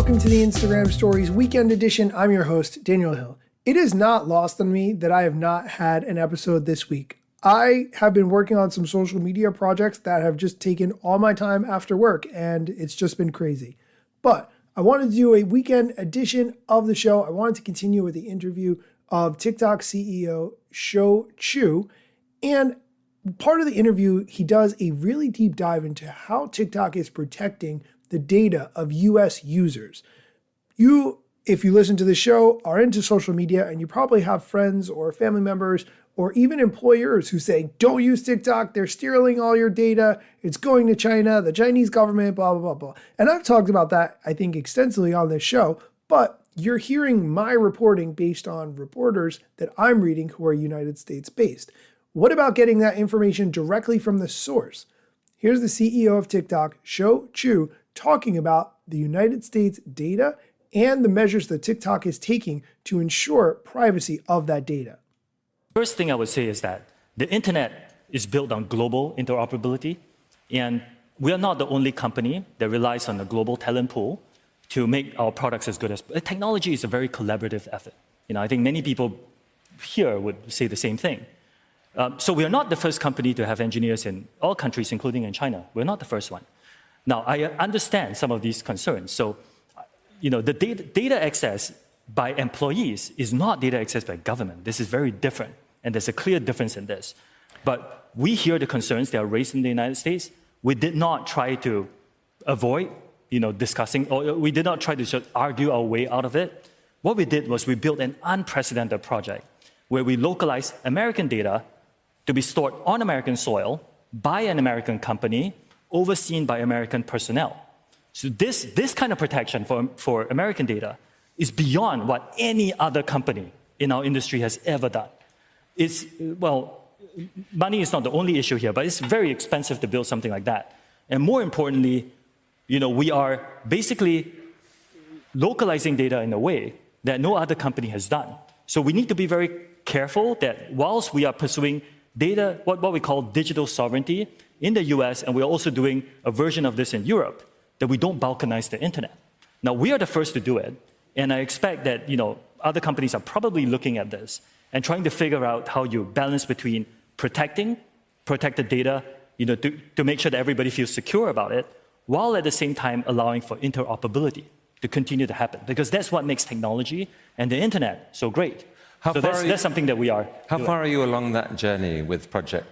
welcome to the Instagram Stories Weekend Edition. I'm your host, Daniel Hill. It is not lost on me that I have not had an episode this week. I have been working on some social media projects that have just taken all my time after work, and it's just been crazy. But I wanted to do a weekend edition of the show. I wanted to continue with the interview of TikTok CEO Shou Chew. And part of the interview, he does a really deep dive into how TikTok is protecting the data of US users. You, if you listen to the show, are into social media, and you probably have friends or family members or even employers who say, don't use TikTok, they're stealing all your data, it's going to China, the Chinese government, blah, blah, blah, blah. And I've talked about that, I think, extensively on this show, but you're hearing my reporting based on reporters that I'm reading who are United States based. What about getting that information directly from the source? Here's the CEO of TikTok, Shou Chew, talking about the United States data and the measures that TikTok is taking to ensure privacy of that data. First thing I would say is that the internet is built on global interoperability, and we are not the only company that relies on the global talent pool to make our products as good as. Technology is a very collaborative effort. I think many people here would say the same thing. So we are not the first company to have engineers in all countries, including in China. We're not the first one. Now, I understand some of these concerns. So, the data access by employees is not data access by government. This is very different, and there's a clear difference in this. But we hear the concerns that are raised in the United States. We did not try to avoid, discussing, or we did not try to just argue our way out of it. What we did was we built an unprecedented project where we localized American data to be stored on American soil by an American company, overseen by American personnel. So this kind of protection for American data is beyond what any other company in our industry has ever done. Money is not the only issue here, but it's very expensive to build something like that. And more importantly, we are basically localizing data in a way that no other company has done. So we need to be very careful that whilst we are pursuing data, what we call digital sovereignty in the US, and we're also doing a version of this in Europe, that we don't balkanize the internet. Now, we are the first to do it, and I expect that other companies are probably looking at this and trying to figure out how you balance between protect the data, to make sure that everybody feels secure about it, while at the same time allowing for interoperability to continue to happen, because that's what makes technology and the internet so great. That's something that we are How doing. far are you along that journey with Project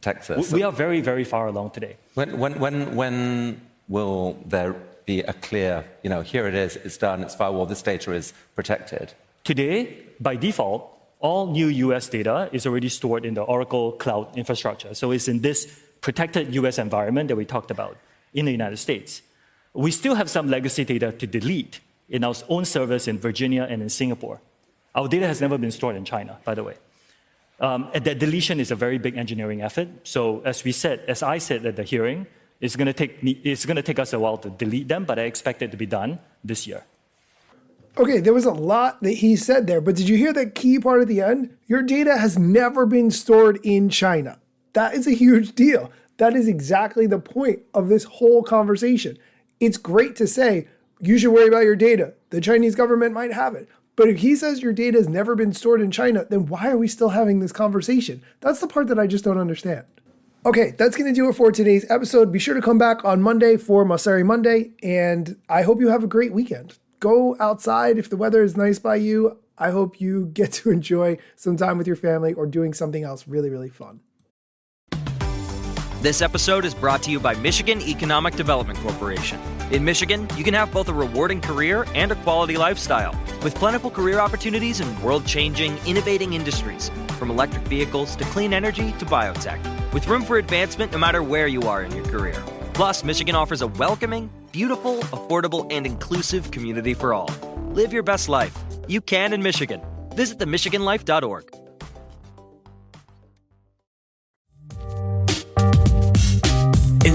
Texas? We are very, very far along today. When will there be a clear, here it is, it's done, it's firewall, this data is protected? Today, by default, all new US data is already stored in the Oracle Cloud infrastructure. So it's in this protected US environment that we talked about in the United States. We still have some legacy data to delete in our own servers in Virginia and in Singapore. Our data has never been stored in China, by the way. And that deletion is a very big engineering effort. So as I said at the hearing, it's going to take us a while to delete them, but I expect it to be done this year. Okay, there was a lot that he said there, but did you hear that key part at the end? Your data has never been stored in China. That is a huge deal. That is exactly the point of this whole conversation. It's great to say, you should worry about your data. The Chinese government might have it. But if he says your data has never been stored in China, then why are we still having this conversation? That's the part that I just don't understand. Okay, that's going to do it for today's episode. Be sure to come back on Monday for Mosseri Monday, and I hope you have a great weekend. Go outside if the weather is nice by you. I hope you get to enjoy some time with your family or doing something else really, really fun. This episode is brought to you by Michigan Economic Development Corporation. In Michigan, you can have both a rewarding career and a quality lifestyle, with plentiful career opportunities in world-changing, innovating industries, from electric vehicles to clean energy to biotech, with room for advancement no matter where you are in your career. Plus, Michigan offers a welcoming, beautiful, affordable, and inclusive community for all. Live your best life. You can in Michigan. Visit themichiganlife.org.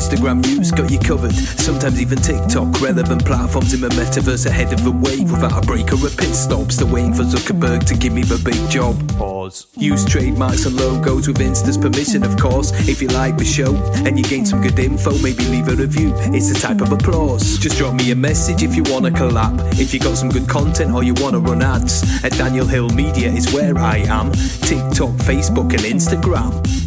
Instagram news got you covered. Sometimes even TikTok. Relevant platforms in the metaverse ahead of the wave. Without a break or a pit stop. Still waiting for Zuckerberg to give me the big job. Pause. Use trademarks and logos with Insta's permission, of course. If you like the show and you gain some good info, maybe leave a review. It's a type of applause. Just drop me a message if you want to collab. If you got some good content or you want to run ads. At Daniel Hill Media is where I am. TikTok, Facebook and Instagram.